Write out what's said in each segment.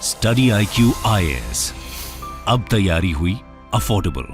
Study IQ IAS, अब तैयारी हुई अफोर्डेबल।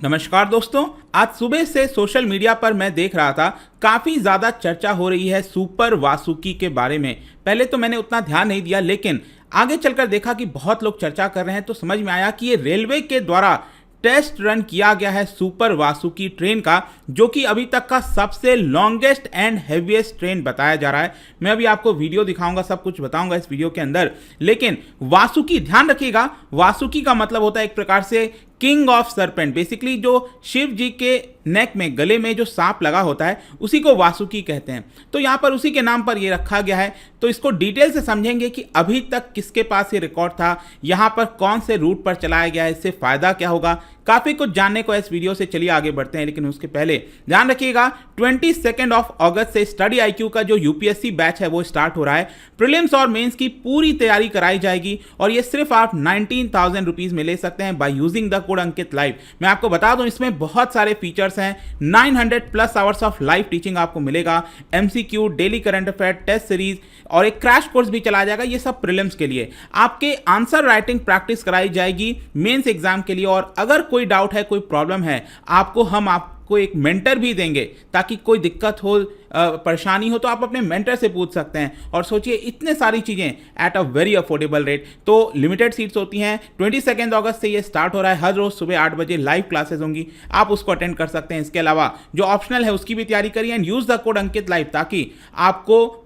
नमस्कार दोस्तों, आज सुबह से सोशल मीडिया पर मैं देख रहा था काफ़ी ज़्यादा चर्चा हो रही है सुपर वासुकी के बारे में। पहले तो मैंने उतना ध्यान नहीं दिया, लेकिन आगे चलकर देखा कि बहुत लोग चर्चा कर रहे हैं तो समझ में आया कि ये रेलवे के द्वारा टेस्ट रन किया गया है सुपर वासुकी ट्रेन का, जो कि अभी तक का सबसे लॉन्गेस्ट एंड हेवीएस्ट ट्रेन बताया जा रहा है। मैं अभी आपको वीडियो दिखाऊंगा, सब कुछ बताऊंगा इस वीडियो के अंदर। लेकिन वासुकी, ध्यान रखिएगा, वासुकी का मतलब होता है एक प्रकार से किंग ऑफ सरपेंट। बेसिकली जो शिव जी के नेक में, गले में जो सांप लगा होता है, उसी को वासुकी कहते हैं। तो यहाँ पर उसी के नाम पर ये रखा गया है। तो इसको डिटेल से समझेंगे कि अभी तक किसके पास ये रिकॉर्ड था, यहाँ पर कौन से रूट पर चलाया गया है, इससे फायदा क्या होगा, काफ़ी कुछ जानने को इस वीडियो से। चलिए आगे बढ़ते हैं, लेकिन उसके पहले ध्यान रखिएगा 22 अगस्त से स्टडी IQ का जो UPSC बैच है वो स्टार्ट हो रहा है। प्रीलिम्स और मेंस की पूरी तैयारी कराई जाएगी और ये सिर्फ आप 19,000 रुपीज़ में ले सकते हैं by using the code Ankit live. मैं आपको बता दूं, इसमें बहुत सारे फीचर्स हैं। 900+ आवर्स ऑफ लाइव टीचिंग आपको मिलेगा, MCQ, daily current affair, test series और एक क्रैश कोर्स भी चलाया जाएगा। ये सब प्रीलिम्स के लिए। आपके आंसर राइटिंग प्रैक्टिस कराई जाएगी मेंस एग्जाम के लिए, और अगर कोई डाउट है, कोई प्रॉब्लम है, हम आपको एक मेंटर भी देंगे ताकि कोई दिक्कत हो, परेशानी हो तो आप अपने मेंटर से पूछ सकते हैं। और सोचिए, इतने सारी चीज़ें at a very affordable rate. तो लिमिटेड सीट्स होती हैं। 22 अगस्त से ये स्टार्ट हो रहा है। हर रोज़ सुबह 8 बजे लाइव क्लासेस होंगी, आप उसको अटेंड कर सकते हैं। इसके अलावा जो ऑप्शनल है उसकी भी तैयारी करिए and use the code Ankit live, ताकि आपको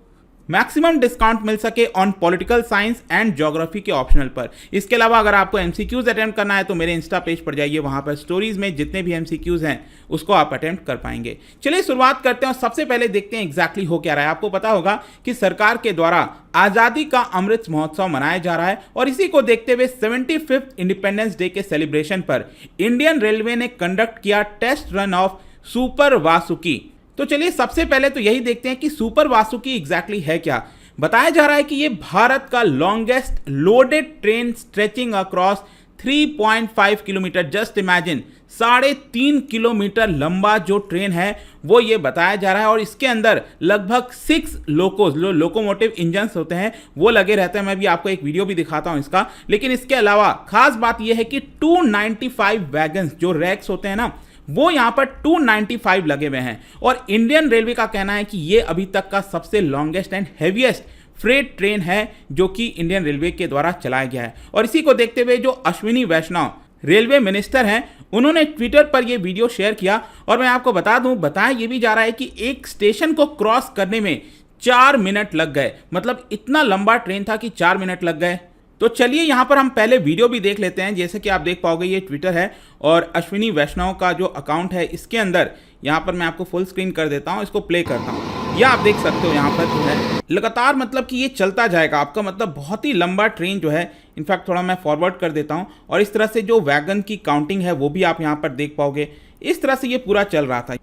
मैक्सिमम डिस्काउंट मिल सके on political science and geography के ऑप्शनल पर। इसके अलावा अगर आपको MCQs अटेम्प्ट करना है तो मेरे इंस्टा पेज पर जाइए, वहां पर स्टोरीज में जितने भी MCQs हैं उसको आप अटेम्प्ट कर पाएंगे। चलिए शुरुआत करते हैं और सबसे पहले देखते हैं एग्जैक्टली हो क्या रहा है। आपको पता होगा कि सरकार के द्वारा आज़ादी का अमृत महोत्सव मनाया जा रहा है, और इसी को देखते हुए 75th इंडिपेंडेंस डे के सेलिब्रेशन पर इंडियन रेलवे ने कंडक्ट किया test run of super Vasuki. तो चलिए सबसे पहले तो यही देखते हैं कि सुपर वासुकी एग्जैक्टली है क्या। बताया जा रहा है कि ये भारत का longest loaded train stretching across 3.5 kilometre, just imagine 3.5 kilometre लंबा जो ट्रेन है वो ये बताया जा रहा है। और इसके अंदर लगभग 6 लोकोज, जो लोकोमोटिव इंजन्स होते हैं, वो लगे रहते हैं। मैं भी आपको एक वीडियो भी दिखाता हूं इसका। लेकिन इसके अलावा खास बात यह है कि 295 वैगन्स, जो रैक्स होते हैं ना, वो यहां पर 295 लगे हुए हैं। और इंडियन रेलवे का कहना है कि ये अभी तक का सबसे longest and heaviest freight train है जो कि इंडियन रेलवे के द्वारा चलाया गया है। और इसी को देखते हुए जो अश्विनी वैष्णव रेलवे मिनिस्टर हैं, उन्होंने ट्विटर पर यह वीडियो शेयर किया। और मैं आपको बता दूं, बताया ये भी जा रहा है कि एक स्टेशन को क्रॉस करने में 4 मिनट लग गए। मतलब इतना लंबा ट्रेन था कि 4 मिनट लग गए। तो चलिए यहाँ पर हम पहले वीडियो भी देख लेते हैं। जैसे कि आप देख पाओगे ये ट्विटर है और अश्विनी वैष्णव का जो अकाउंट है, इसके अंदर यहाँ पर मैं आपको फुल स्क्रीन कर देता हूँ, इसको प्ले करता हूँ। यह आप देख सकते हो यहाँ पर जो है लगातार, मतलब कि ये चलता जाएगा आपका, मतलब बहुत ही लंबा ट्रेन जो है। इनफैक्ट थोड़ा मैं फॉरवर्ड कर देता हूँ, और इस तरह से जो वैगन की काउंटिंग है वो भी आप यहाँ पर देख पाओगे। इस तरह से ये पूरा चल रहा था।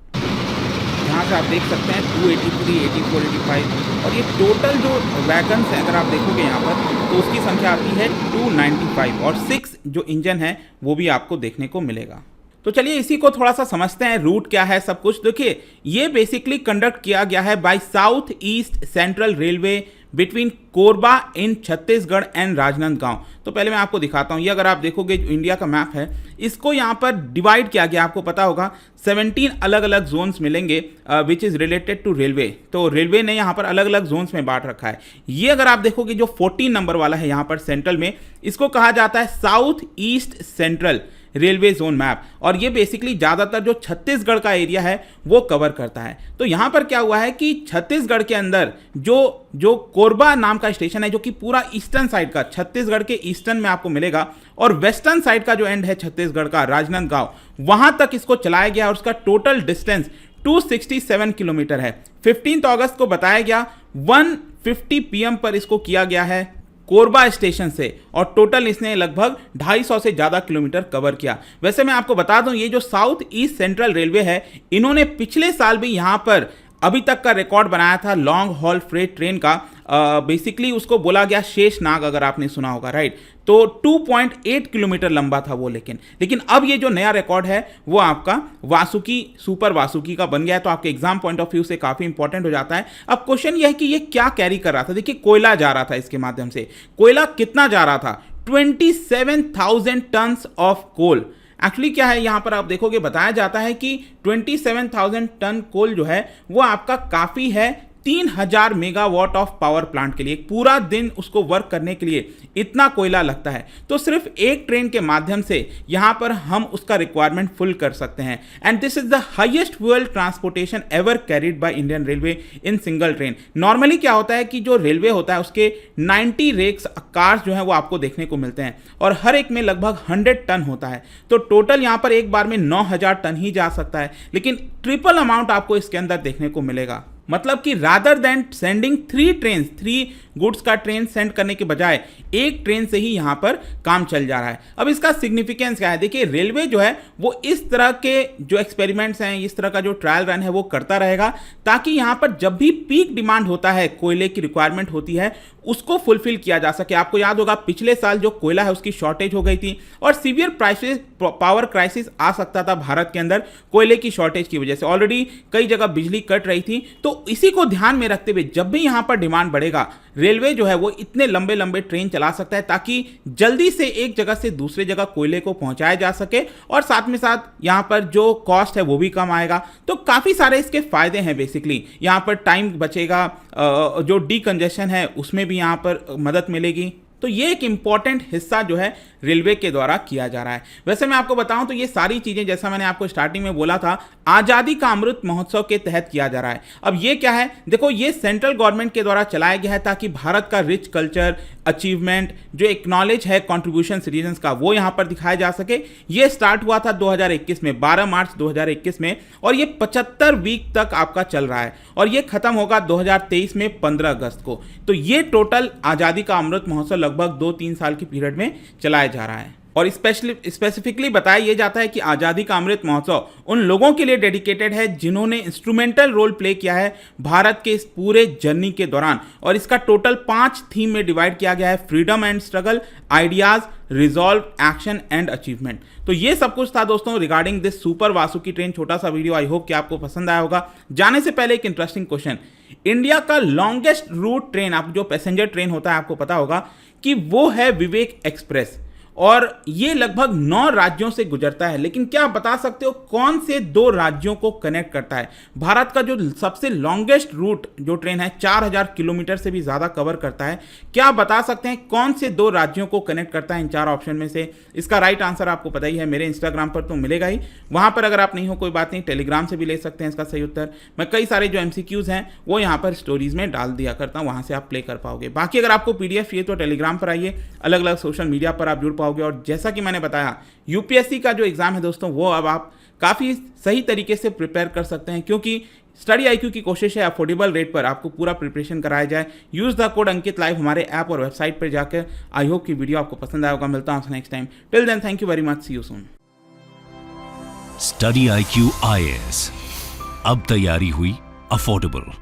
यहाँ से आप देख सकते हैं 283, 84, 85, और ये टोटल जो वैगन्स हैं, अगर आप देखोगे यहाँ पर, तो उसकी संख्या आती है 295, और 6 जो इंजन है वो भी आपको देखने को मिलेगा। तो चलिए इसी को थोड़ा सा समझते हैं, रूट क्या है, सब कुछ। देखिए, ये बेसिकली कंडक्ट किया गया है by south east central railway between Korba in Chhattisgarh and Rajnandgaon. तो पहले मैं आपको दिखाता हूँ। ये अगर आप देखोगे जो इंडिया का मैप है, इसको यहाँ पर डिवाइड किया गया। आपको पता होगा 17 अलग अलग जोन्स मिलेंगे which is related to railway. तो रेलवे ने यहाँ पर अलग अलग जोन्स में बांट रखा है। ये अगर आप देखोगे जो 14 नंबर वाला है यहाँ पर सेंट्रल में, इसको कहा जाता है south east central railway zone map. और ये बेसिकली ज़्यादातर जो छत्तीसगढ़ का एरिया है वो कवर करता है। तो यहाँ पर क्या हुआ है कि छत्तीसगढ़ के अंदर जो कोरबा नाम का स्टेशन है, जो कि पूरा ईस्टर्न साइड का, छत्तीसगढ़ के ईस्टर्न में आपको मिलेगा, और वेस्टर्न साइड का जो एंड है छत्तीसगढ़ का, राजनांदगांव, वहां तक इसको चलाया गया। और उसका टोटल डिस्टेंस 267 किलोमीटर है। 15 अगस्त को बताया गया 1:50 PM पर इसको किया गया है कोरबा स्टेशन से, और टोटल इसने लगभग 250 से ज़्यादा किलोमीटर कवर किया। वैसे मैं आपको बता दूं, ये जो साउथ ईस्ट सेंट्रल रेलवे है, इन्होंने पिछले साल भी यहाँ पर अभी तक का रिकॉर्ड बनाया था लॉन्ग हॉल फ्रेट ट्रेन का। बेसिकली उसको बोला गया शेष नाग, अगर आपने सुना होगा, राइट। तो 2.8 किलोमीटर लंबा था वो। लेकिन अब ये जो नया रिकॉर्ड है वो आपका वासुकी, सुपर वासुकी का बन गया है, तो आपके एग्जाम पॉइंट ऑफ व्यू से काफी इंपॉर्टेंट हो जाता है। अब क्वेश्चन यह है कि ये क्या कैरी कर रहा था। देखिए कोयला जा रहा था इसके माध्यम से, कोयला कितना जा रहा था, 27,000 टन्स ऑफ कोल। एक्चुअली क्या है यहां पर आप देखोगे बताया जाता है कि 27,000 टन कोल जो है वो आपका काफी है 3,000 मेगावाट ऑफ पावर प्लांट के लिए। एक पूरा दिन उसको वर्क करने के लिए इतना कोयला लगता है, तो सिर्फ एक ट्रेन के माध्यम से यहां पर हम उसका रिक्वायरमेंट फुल कर सकते हैं। And this is the highest fuel transportation ever carried by Indian railway in single train. Normally क्या होता है कि जो रेलवे होता है उसके 90 रेक्स कार्स जो है वो आपको देखने को मिलते हैं और हर एक में लगभग 100 टन होता है, तो टोटल यहां पर एक बार में 9,000 टन ही जा सकता है। लेकिन ट्रिपल अमाउंट आपको इसके अंदर देखने को मिलेगा। मतलब कि रादर देन सेंडिंग 3 गुड्स का ट्रेन सेंड करने के बजाय एक ट्रेन से ही यहां पर काम चल जा रहा है। अब इसका सिग्निफिकेंस क्या है, देखिए रेलवे जो है वो इस तरह के जो एक्सपेरिमेंट्स हैं, इस तरह का जो ट्रायल रन है वो करता रहेगा, ताकि यहां पर जब भी पीक डिमांड होता है, कोयले की रिक्वायरमेंट होती है, उसको फुलफिल किया जा सके। आपको याद होगा पिछले साल जो कोयला है उसकी शॉर्टेज हो गई थी और सीवियर पावर क्राइसिस आ सकता था भारत के अंदर कोयले की शॉर्टेज की वजह से। ऑलरेडी कई जगह बिजली कट रही थी, तो इसी को ध्यान में रखते हुए जब भी यहां पर डिमांड बढ़ेगा, रेलवे जो है वो इतने लंबे लंबे ट्रेन चला सकता है ताकि जल्दी से एक जगह से दूसरे जगह कोयले को पहुंचाया जा सके और साथ में साथ यहां पर जो कॉस्ट है वो भी कम आएगा। तो काफी सारे इसके फायदे हैं। बेसिकली यहां पर टाइम बचेगा, जो डीकंजेशन है उसमें भी यहां पर मदद मिलेगी। तो ये एक इंपॉर्टेंट हिस्सा जो है रेलवे के द्वारा किया जा रहा है। वैसे मैं आपको बताऊं तो ये सारी चीजें, जैसा मैंने आपको स्टार्टिंग में बोला था, आजादी का अमृत महोत्सव के तहत किया जा रहा है। अब ये क्या है, देखो ये सेंट्रल गवर्नमेंट के द्वारा चलाया गया है ताकि भारत का रिच कल्चर, अचीवमेंट, जो एक्नॉलेज है कंट्रीब्यूशन सिटीजन्स का, वो यहां पर दिखाया जा सके। ये स्टार्ट हुआ था 2021 में, 12 मार्च 2021 में, और ये 75 वीक तक आपका चल रहा है और ये खत्म होगा 2023 में 15 अगस्त को। तो ये टोटल आजादी का अमृत महोत्सव लगभग 2-3 साल की पीरियड में चलाया जा रहा है। और स्पेसिफिकली बताया यह जाता है कि आजादी का अमृत महोत्सव उन लोगों के लिए डेडिकेटेड है जिन्होंने इंस्ट्रूमेंटल रोल प्ले किया है भारत के इस पूरे जर्नी के दौरान। और इसका टोटल 5 थीम में डिवाइड किया गया है: freedom and struggle, ideas, resolve, action and achievement. तो ये सब कुछ था दोस्तों regarding this super Vasuki train. छोटा सा वीडियो, आई होप कि आपको पसंद आया होगा। जाने से पहले एक इंटरेस्टिंग क्वेश्चन, इंडिया का लॉन्गेस्ट रूट ट्रेन, आप जो पैसेंजर ट्रेन होता है आपको पता होगा कि वो है विवेक एक्सप्रेस, और ये लगभग 9 राज्यों से गुजरता है। लेकिन क्या आप बता सकते हो कौन से 2 राज्यों को कनेक्ट करता है? भारत का जो सबसे लॉन्गेस्ट रूट जो ट्रेन है 4,000 किलोमीटर से भी ज्यादा कवर करता है, क्या आप बता सकते हैं कौन से 2 राज्यों को कनेक्ट करता है इन 4 ऑप्शन में से? इसका राइट आंसर आपको पता ही है, मेरे इंस्टाग्राम पर तो मिलेगा ही। वहां पर अगर आप नहीं हो कोई बात नहीं, टेलीग्राम से भी ले सकते हैं इसका सही उत्तर। मैं कई सारे जो MCQs हैं वो यहाँ पर स्टोरीज में डाल दिया करता हूँ, वहां से आप प्ले कर पाओगे। बाकी अगर आपको PDF चाहिए तो टेलीग्राम पर आइए, अलग अलग सोशल मीडिया पर आप जुड़ पाओगे। और जैसा कि मैंने बताया, यूपीएससी का जो एग्जाम है दोस्तों वो अब आप काफी सही तरीके से प्रिपेयर कर सकते हैं, क्योंकि स्टडी IQ की कोशिश है अफोर्डेबल रेट पर आपको पूरा प्रिपरेशन कराया जाए। Use the code Ankit live हमारे ऐप और वेबसाइट पर जाकर। आई होप कि वीडियो आपको पसंद आया होगा। मिलता हूं next time. Till then, thank you very much, see you soon. Study IQ IAS, अब तैयारी हुई अफोर्डेबल।